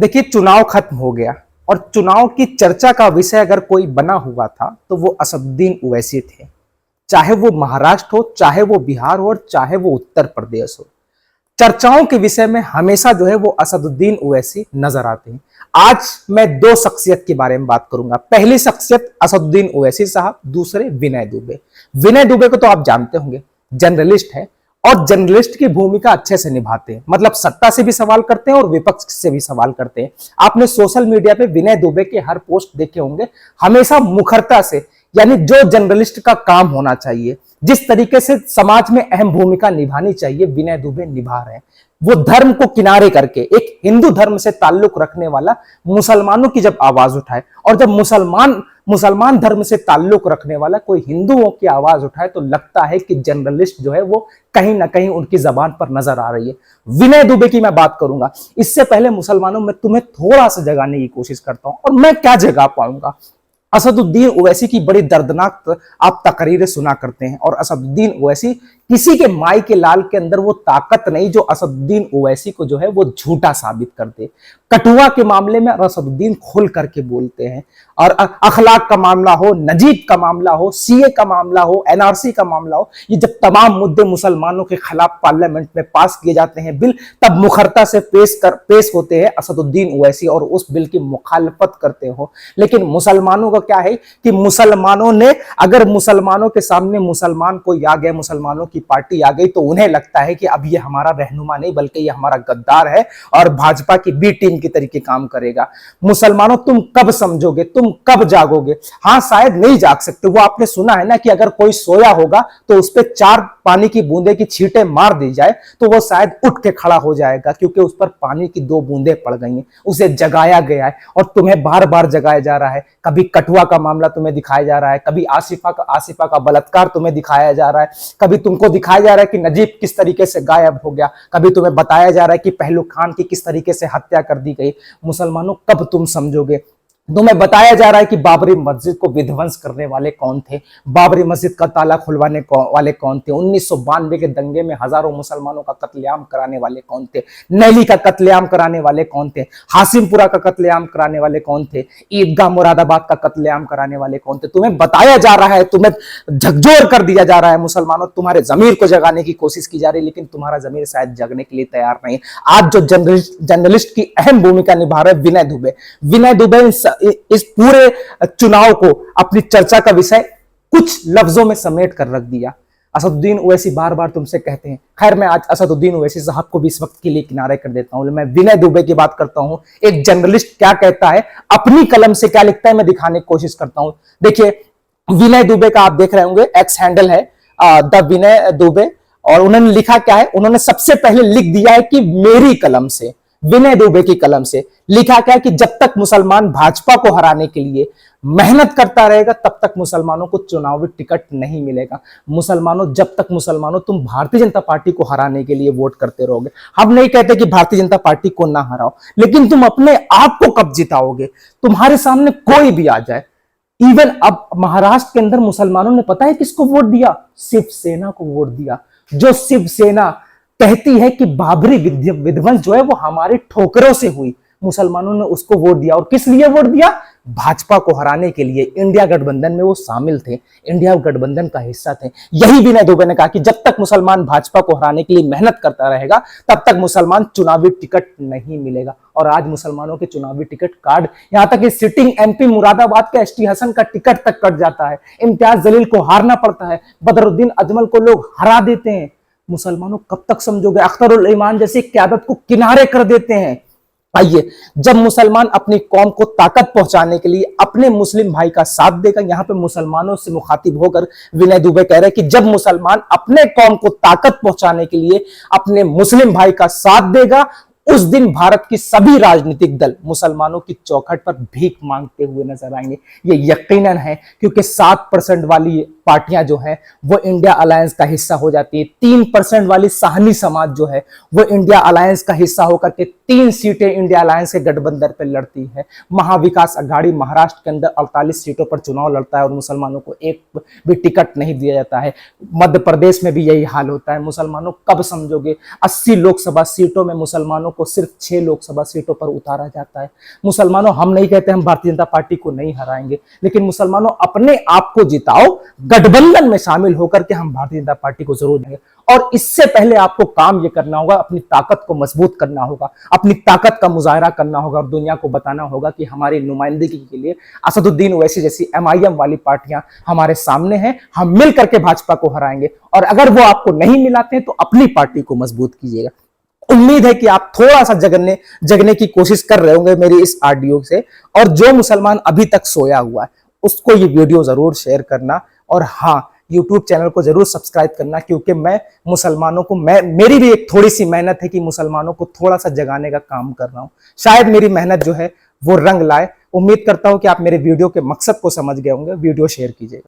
देखिए, चुनाव खत्म हो गया और चुनाव की चर्चा का विषय अगर कोई बना हुआ था तो वो असदुद्दीन ओवैसी थे। चाहे वो महाराष्ट्र हो, चाहे वो बिहार हो और चाहे वो उत्तर प्रदेश हो, चर्चाओं के विषय में हमेशा जो है वो असदुद्दीन ओवैसी नजर आते हैं। आज मैं दो शख्सियत के बारे में बात करूंगा। पहली शख्सियत असदुद्दीन ओवैसी साहब, दूसरे विनय दुबे। विनय दुबे को तो आप जानते होंगे, जर्नलिस्ट है और जर्नलिस्ट की भूमिका अच्छे से निभाते हैं। मतलब सत्ता से भी सवाल करते हैं और विपक्ष से भी सवाल करते हैं। आपने सोशल मीडिया पे विनय दुबे के हर पोस्ट देखे होंगे, हमेशा मुखरता से, यानी जो जर्नलिस्ट का काम होना चाहिए, जिस तरीके से समाज में अहम भूमिका निभानी चाहिए, विनय दुबे निभा रहे हैं। वो धर्म को किनारे करके एक हिंदू धर्म से ताल्लुक रखने वाला मुसलमानों की जब आवाज उठाए, और जब मुसलमान धर्म से ताल्लुक रखने वाला कोई हिंदुओं की आवाज उठाए, तो लगता है कि जर्नलिस्ट जो है वो कहीं ना कहीं उनकी जबान पर नजर आ रही है। विनय दुबे की मैं बात करूंगा। इससे पहले मुसलमानों में तुम्हें थोड़ा सा जगाने की कोशिश करता हूं, और मैं क्या जगा पाऊंगा। असदुद्दीन ओवैसी की बड़ी दर्दनाक आप तकरीरें सुना करते हैं, और असदुद्दीन ओवैसी, किसी के माई के लाल के अंदर वो ताकत नहीं जो असदुद्दीन ओवैसी को जो है वो झूठा साबित कर दे। कठुआ के मामले में असदुद्दीन खुल करके बोलते हैं, और अखलाक का मामला हो, नजीब का मामला हो, सीए का मामला हो, एनआरसी का मामला हो, ये जब तमाम मुद्दे मुसलमानों के खिलाफ पार्लियामेंट में पास किए जाते हैं बिल, तब मुखरता से पेश होते हैं असदुद्दीन ओवैसी और उस बिल की मुखालफत करते हो। लेकिन मुसलमानों का क्या है कि मुसलमानों ने, अगर मुसलमानों के सामने मुसलमान कोई आ गए, मुसलमानों की पार्टी आ गई, तो उन्हें लगता है कि अब ये हमारा रहनुमा नहीं बल्कि ये हमारा गद्दार है और भाजपा की बी टीम की तरीके काम करेगा। मुसलमानों, तुम कब समझोगे, तुम कब जागोगे? हाँ, शायद नहीं जाग सकते। वो आपने सुना है ना कि अगर कोई सोया होगा तो उस पर 4 पानी की बूंदे की छींटे मार दी जाए तो वो शायद उठ के खड़ा हो जाएगा, क्योंकि उस पर पानी की 2 बूंदे पड़ गई हैं। उसे जगाया गया है और तुम्हें बार बार जगाया जा रहा है। कभी कठुआ का मामला तुम्हें दिखाया जा रहा है, कभी आसिफा का बलात्कार तुम्हें दिखाया जा रहा है, कभी तुमको दिखाया जा रहा है कि नजीब किस तरीके से गायब हो गया, कभी तुम्हें बताया जा रहा है कि पहलू खान की किस तरीके से हत्या कर दी गई। मुसलमानों, कब तुम समझोगे? तुम्हें बताया जा रहा है कि बाबरी मस्जिद को विध्वंस करने वाले कौन थे, बाबरी मस्जिद का ताला खुलवाने वाले कौन थे, 1992 के दंगे में हजारों मुसलमानों का कत्लेआम कराने वाले कौन थे, नैली का कत्लेआम कराने वाले कौन थे, हासिमपुरा का कत्लेआम कराने वाले कौन थे, ईदगाह मुरादाबाद का कत्लेआम कराने वाले कौन थे। तुम्हें बताया जा रहा है, तुम्हें झकझोर कर दिया जा रहा है। मुसलमानों, तुम्हारे जमीर को जगाने की कोशिश की जा रही है, लेकिन तुम्हारा जमीर शायद जगने के लिए तैयार नहीं। आज जो जर्नलिस्ट की अहम भूमिका निभा रहे विनय दुबे, विनय दुबे इस पूरे चुनाव को अपनी चर्चा का विषय कुछ लफ्जों में समेट कर रख दिया। असदुद्दीन ओवैसी बार बार तुमसे कहते हैं। खैर, मैं आज असदुद्दीन ओवैसी साहब को भी इस वक्त के लिए किनारे कर देता हूं। मैं विनय दुबे की बात करता हूं। एक जर्नलिस्ट क्या कहता है, अपनी कलम से क्या लिखता है, मैं दिखाने की कोशिश करता हूं। देखिए, विनय दुबे का आप देख रहे होंगे, एक्स हैंडल है द विनय दुबे, और उन्होंने लिखा क्या है, उन्होंने सबसे पहले लिख दिया है कि मेरी कलम से, विनय दुबे की कलम से लिखा क्या है कि जब तक मुसलमान भाजपा को हराने के लिए मेहनत करता रहेगा तब तक मुसलमानों को चुनावी टिकट नहीं मिलेगा। मुसलमानों, जब तक मुसलमानों तुम भारतीय जनता पार्टी को हराने के लिए वोट करते रहोगे, हम नहीं कहते कि भारतीय जनता पार्टी को ना हराओ, लेकिन तुम अपने आप को कब जिताओगे? तुम्हारे सामने कोई भी आ जाए। इवन अब महाराष्ट्र के अंदर मुसलमानों ने पता है किसको वोट दिया? शिवसेना को वोट दिया। जो शिवसेना कहती है कि बाबरी विध्वंस जो है वो हमारी ठोकरों से हुई, मुसलमानों ने उसको वोट दिया। और किस लिए वोट दिया? भाजपा को हराने के लिए। इंडिया गठबंधन में वो शामिल थे, इंडिया गठबंधन का हिस्सा थे। यही विनय दुबे ने कहा कि जब तक मुसलमान भाजपा को हराने के लिए मेहनत करता रहेगा तब तक मुसलमान चुनावी टिकट नहीं मिलेगा। और आज मुसलमानों के चुनावी टिकट कार्ड, यहां तक कि सिटिंग एमपी मुरादाबाद के एसटी हसन का टिकट तक कट जाता है। इम्तियाज जलील को हारना पड़ता है, बदरुद्दीन अजमल को लोग हरा देते हैं। मुसलमानों, कब तक समझोगे? अख्तरुल ईमान जैसी क्यादत को किनारे कर देते हैं। आइए, जब मुसलमान अपनी कौम को ताकत पहुंचाने के लिए अपने मुस्लिम भाई का साथ देगा, यहां पे मुसलमानों से मुखातिब होकर विनय दुबे कह रहे हैं कि जब मुसलमान अपने कौम को ताकत पहुंचाने के लिए अपने मुस्लिम भाई का साथ देगा, उस दिन भारत की सभी राजनीतिक दल मुसलमानों की चौखट पर भीख मांगते हुए नजर आएंगे। ये यकीनन है, क्योंकि 7% वाली पार्टियां जो है वो इंडिया अलायंस का हिस्सा हो जाती है। 3% वाली साहनी समाज जो है वो इंडिया अलायंस का हिस्सा होकर के 3 सीटें इंडिया अलायंस के गठबंधन पर लड़ती है। महाविकास अघाड़ी महाराष्ट्र के अंदर 48 सीटों पर चुनाव लड़ता है और मुसलमानों को एक भी टिकट नहीं दिया जाता है। मध्य प्रदेश में भी यही हाल होता है। मुसलमानों, कब समझोगे? 80 लोकसभा सीटों में मुसलमानों को को सिर्फ 6 लोकसभा सीटों पर उतारा जाता है। मुसलमानों, हम नहीं कहते हम भारतीय जनता पार्टी को नहीं हराएंगे, लेकिन मुसलमानों अपने आप को जिताओ, गठबंधन में शामिल होकर के हम भारतीय जनता पार्टी को जरूर देंगे। और इससे पहले आपको काम यह करना होगा, अपनी ताकत को मजबूत करना होगा, अपनी ताकत का मुजाहरा करना होगा और दुनिया को बताना होगा कि हमारी नुमाइंदगी के लिए असदुद्दीन ओवैसी जैसी MIM वाली पार्टियां हमारे सामने हैं, हम मिल करके भाजपा को हराएंगे। और अगर वो आपको नहीं मिलाते हैं तो अपनी पार्टी को मजबूत कीजिएगा। उम्मीद है कि आप थोड़ा सा जगने की कोशिश कर रहे होंगे मेरी इस ऑडियो से। और जो मुसलमान अभी तक सोया हुआ है उसको ये वीडियो जरूर शेयर करना, और हाँ, YouTube चैनल को जरूर सब्सक्राइब करना, क्योंकि मैं मुसलमानों को, मेरी भी एक थोड़ी सी मेहनत है कि मुसलमानों को थोड़ा सा जगाने का काम कर रहा हूं। शायद मेरी मेहनत जो है वो रंग लाए। उम्मीद करता हूं कि आप मेरे वीडियो के मकसद को समझ गए होंगे। वीडियो शेयर कीजिएगा।